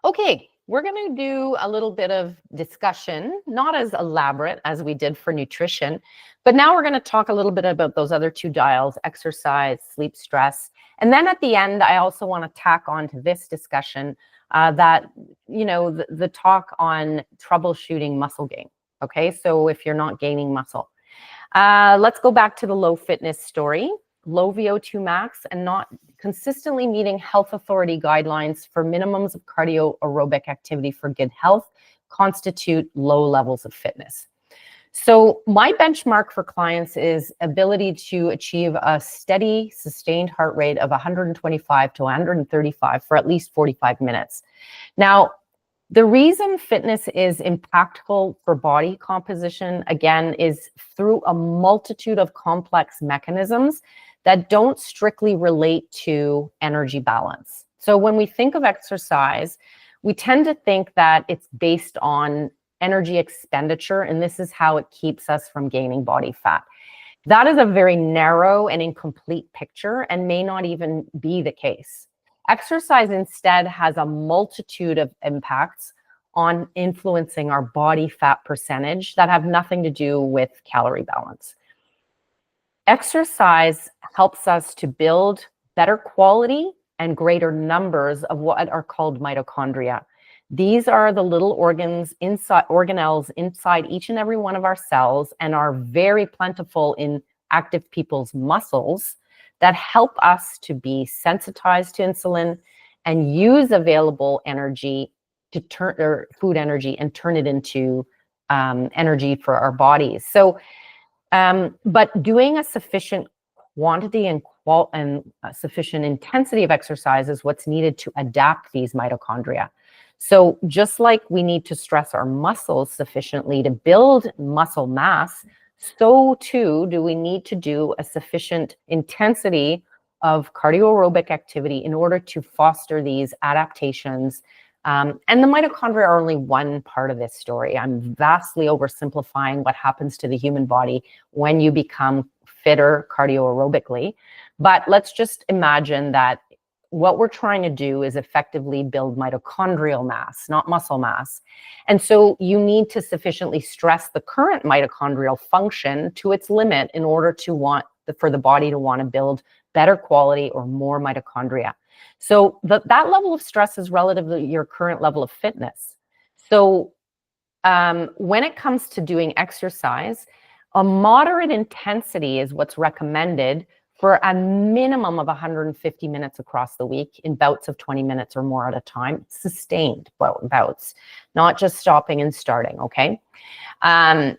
Okay, we're going to do a little bit of discussion, not as elaborate as we did for nutrition, but now we're going to talk a little bit about those other two dials, exercise, sleep, stress. And then at the end, I also want to tack on to this discussion the talk on troubleshooting muscle gain. Okay, so if you're not gaining muscle. Let's go back to the low fitness story. Low VO2 max and not consistently meeting health authority guidelines for minimums of cardio aerobic activity for good health constitute low levels of fitness. So my benchmark for clients is ability to achieve a steady, sustained heart rate of 125 to 135 for at least 45 minutes. Now, the reason fitness is impactful for body composition, again, is through a multitude of complex mechanisms that don't strictly relate to energy balance. So when we think of exercise, we tend to think that it's based on energy expenditure, and this is how it keeps us from gaining body fat. That is a very narrow and incomplete picture and may not even be the case. Exercise instead has a multitude of impacts on influencing our body fat percentage that have nothing to do with calorie balance. Exercise helps us to build better quality and greater numbers of what are called mitochondria. These are the little organelles inside each and every one of our cells and are very plentiful in active people's muscles that help us to be sensitized to insulin and use available energy to turn or food energy and turn it into energy for our bodies. So, but doing a sufficient quantity and sufficient intensity of exercise is what's needed to adapt these mitochondria. So just like we need to stress our muscles sufficiently to build muscle mass, so too do we need to do a sufficient intensity of cardio aerobic activity in order to foster these adaptations. And the mitochondria are only one part of this story. I'm vastly oversimplifying what happens to the human body when you become fitter cardio aerobically. But let's just imagine that what we're trying to do is effectively build mitochondrial mass, not muscle mass. And so you need to sufficiently stress the current mitochondrial function to its limit in order to for the body to want to build better quality or more mitochondria. So that level of stress is relative to your current level of fitness. So when it comes to doing exercise, a moderate intensity is what's recommended for a minimum of 150 minutes across the week in bouts of 20 minutes or more at a time, sustained bouts, not just stopping and starting, okay? And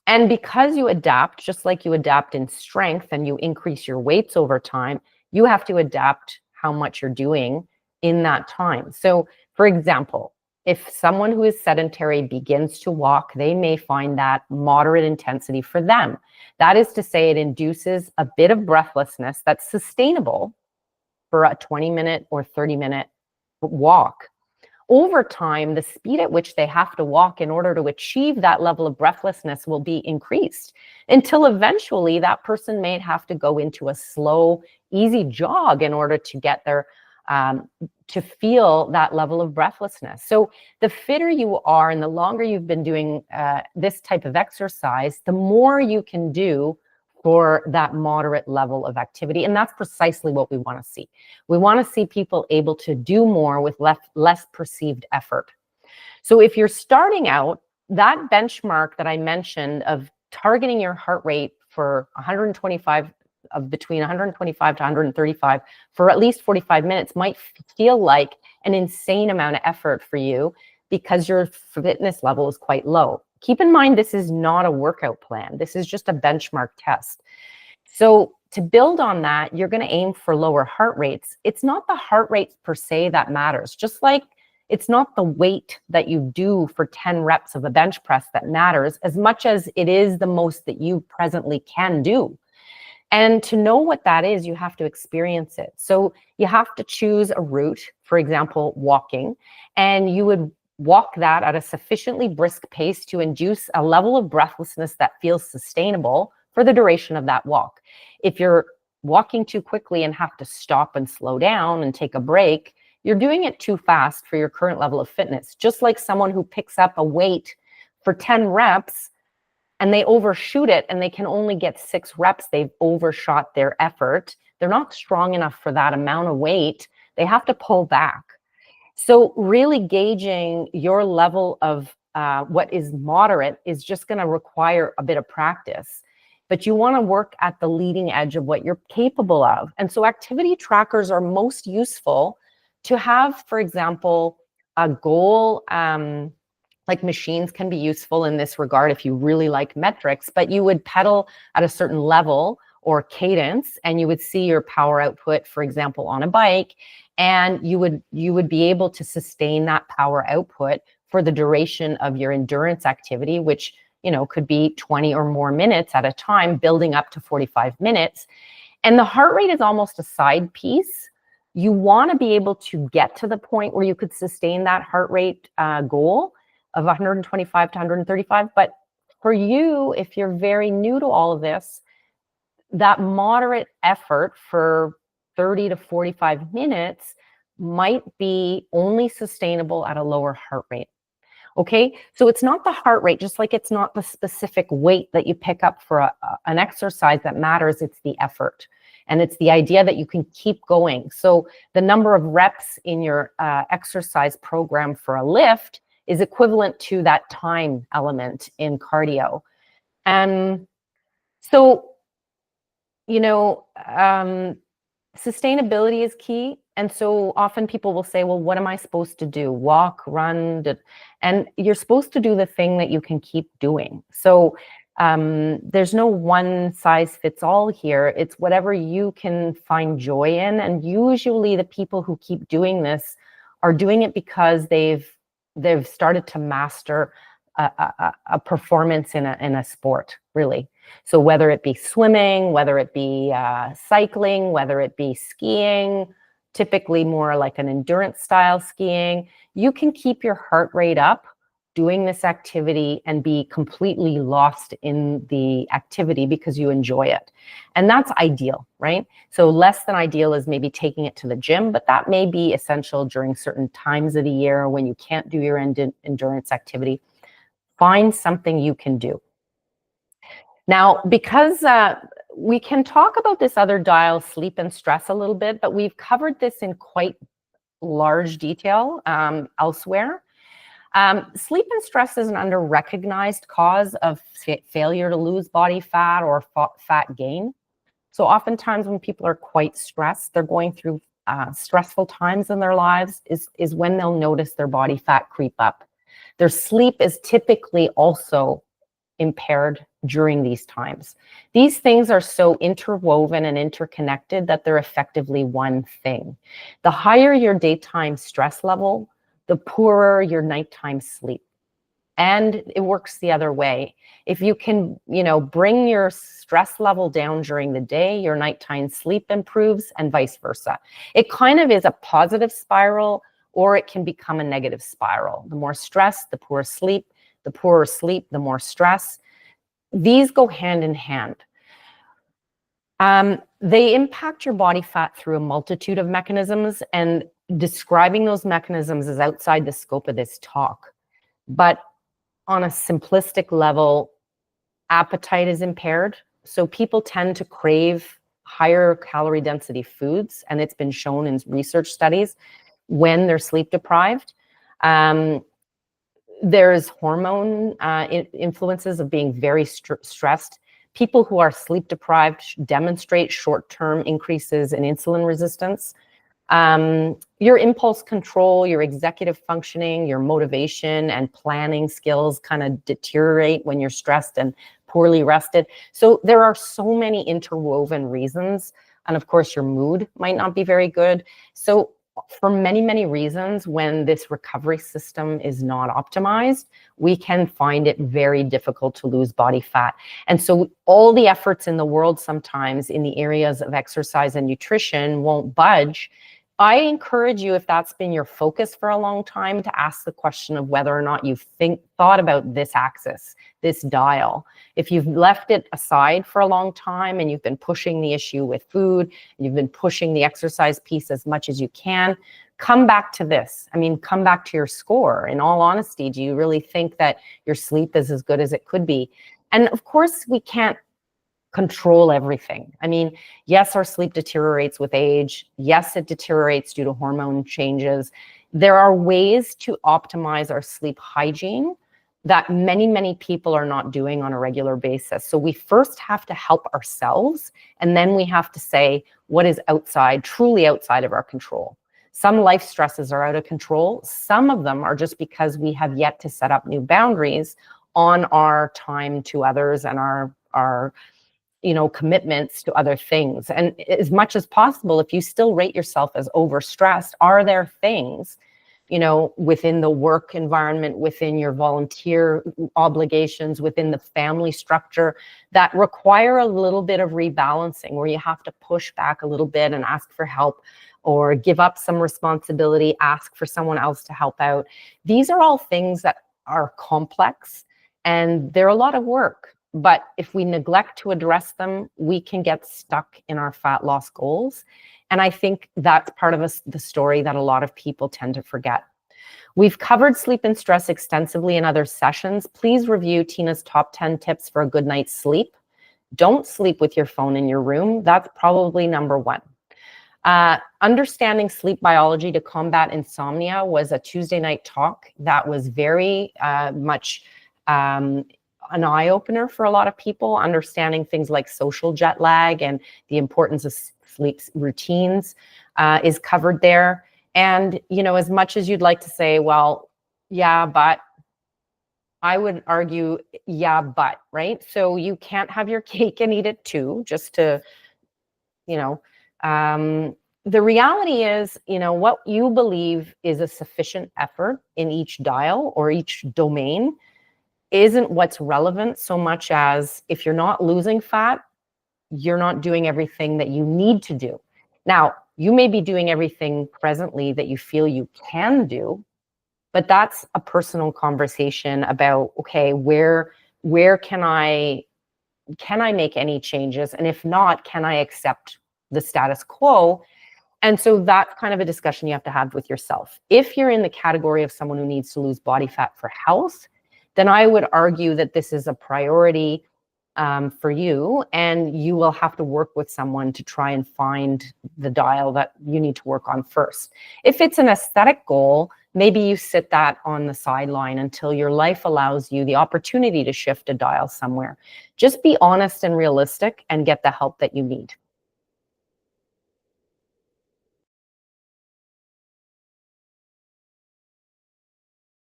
because you adapt, just like you adapt in strength and you increase your weights over time, you have to adapt how much you're doing in that time. So for example, if someone who is sedentary begins to walk, they may find that moderate intensity for them. That is to say, it induces a bit of breathlessness that's sustainable for a 20-minute or 30-minute walk. Over time, the speed at which they have to walk in order to achieve that level of breathlessness will be increased until eventually that person may have to go into a slow, easy jog in order to get there, to feel that level of breathlessness. So the fitter you are and the longer you've been doing this type of exercise, the more you can do for that moderate level of activity. And that's precisely what we want to see. We want to see people able to do more with less perceived effort. So if you're starting out, that benchmark that I mentioned of targeting your heart rate for between 125 to 135 for at least 45 minutes might feel like an insane amount of effort for you because your fitness level is quite low. Keep in mind, this is not a workout plan. This is just a benchmark test. So to build on that, you're going to aim for lower heart rates. It's not the heart rate per se that matters. Just like it's not the weight that you do for 10 reps of a bench press that matters as much as it is the most that you presently can do. And to know what that is, you have to experience it. So you have to choose a route, for example, walking, and you would walk that at a sufficiently brisk pace to induce a level of breathlessness that feels sustainable for the duration of that walk. If you're walking too quickly and have to stop and slow down and take a break, you're doing it too fast for your current level of fitness. Just like someone who picks up a weight for 10 reps and they overshoot it and they can only get 6 reps, they've overshot their effort. They're not strong enough for that amount of weight. They have to pull back. So really gauging your level of what is moderate is just going to require a bit of practice. But you want to work at the leading edge of what you're capable of. And so activity trackers are most useful to have, for example, a goal. Like machines can be useful in this regard if you really like metrics, but you would pedal at a certain level or cadence and you would see your power output, for example, on a bike, and you would be able to sustain that power output for the duration of your endurance activity, which, you know, could be 20 or more minutes at a time, building up to 45 minutes. And the heart rate is almost a side piece. You want to be able to get to the point where you could sustain that heart rate goal of 125 to 135. But for you, if you're very new to all of this, that moderate effort for 30 to 45 minutes might be only sustainable at a lower heart rate. Okay, so it's not the heart rate, just like it's not the specific weight that you pick up for an exercise that matters, it's the effort. And it's the idea that you can keep going. So the number of reps in your exercise program for a lift is equivalent to that time element in cardio. And so, you know, sustainability is key. And so often people will say, well, what am I supposed to do? Walk, run, and you're supposed to do the thing that you can keep doing. So there's no one size fits all here. It's whatever you can find joy in. And usually the people who keep doing this are doing it because they've started to master a performance in a sport, really. So whether it be swimming, whether it be cycling, whether it be skiing, typically more like an endurance style skiing, you can keep your heart rate up doing this activity and be completely lost in the activity because you enjoy it. And that's ideal, right? So less than ideal is maybe taking it to the gym, but that may be essential during certain times of the year when you can't do your endurance activity. Find something you can do. Now, because we can talk about this other dial, sleep and stress, a little bit, but we've covered this in quite large detail elsewhere. Sleep and stress is an under-recognized cause of failure to lose body fat or fat gain. So oftentimes when people are quite stressed, they're going through stressful times in their lives, is when they'll notice their body fat creep up. Their sleep is typically also impaired during these times. These things are so interwoven and interconnected that they're effectively one thing. The higher your daytime stress level, the poorer your nighttime sleep. And it works the other way. If you can, bring your stress level down during the day, your nighttime sleep improves, and vice versa. It kind of is a positive spiral, or it can become a negative spiral. The more stress, the poorer sleep. The poorer sleep, the more stress. These go hand in hand. They impact your body fat through a multitude of mechanisms, and describing those mechanisms is outside the scope of this talk. But on a simplistic level, appetite is impaired. So people tend to crave higher calorie density foods, and it's been shown in research studies when they're sleep deprived. There's hormone influences of being very stressed. People who are sleep deprived demonstrate short-term increases in insulin resistance. Your impulse control, your executive functioning, your motivation and planning skills kind of deteriorate when you're stressed and poorly rested. So there are so many interwoven reasons. And of course, your mood might not be very good. So for many, many reasons, when this recovery system is not optimized, we can find it very difficult to lose body fat. And so all the efforts in the world sometimes in the areas of exercise and nutrition won't budge. I encourage you, if that's been your focus for a long time, to ask the question of whether or not you've thought about this axis, this dial. If you've left it aside for a long time and you've been pushing the issue with food, you've been pushing the exercise piece as much as you can, come back to this. I mean, come back to your score. In all honesty, do you really think that your sleep is as good as it could be? And of course, we can't control everything. I mean, yes, our sleep deteriorates with age. Yes, it deteriorates due to hormone changes. There are ways to optimize our sleep hygiene that many, many people are not doing on a regular basis. So we first have to help ourselves, and then we have to say what is outside, truly outside of our control. Some life stresses are out of control. Some of them are just because we have yet to set up new boundaries on our time to others and our commitments to other things. And as much as possible, if you still rate yourself as overstressed, are there things within the work environment, within your volunteer obligations, within the family structure that require a little bit of rebalancing, where you have to push back a little bit and ask for help, or give up some responsibility, ask for someone else to help out? These are all things that are complex and they're a lot of work. But if we neglect to address them, we can get stuck in our fat loss goals. And I think that's part of the story that a lot of people tend to forget. We've covered sleep and stress extensively in other sessions. Please review Tina's top 10 tips for a good night's sleep. Don't sleep with your phone in your room. That's probably number one. Understanding sleep biology to combat insomnia was a Tuesday night talk that was very much an eye-opener for a lot of people. Understanding things like social jet lag and the importance of sleep routines is covered there. And, as much as you'd like to say, well, yeah, but, I would argue, yeah, but, right? So you can't have your cake and eat it too, just to, the reality is, what you believe is a sufficient effort in each dial or each domain isn't what's relevant so much as if you're not losing fat, you're not doing everything that you need to do. Now, you may be doing everything presently that you feel you can do, but that's a personal conversation about, okay, where can I make any changes? And if not, can I accept the status quo? And so that's kind of a discussion you have to have with yourself. If you're in the category of someone who needs to lose body fat for health, then I would argue that this is a priority for you, and you will have to work with someone to try and find the dial that you need to work on first. If it's an aesthetic goal, maybe you sit that on the sideline until your life allows you the opportunity to shift a dial somewhere. Just be honest and realistic and get the help that you need.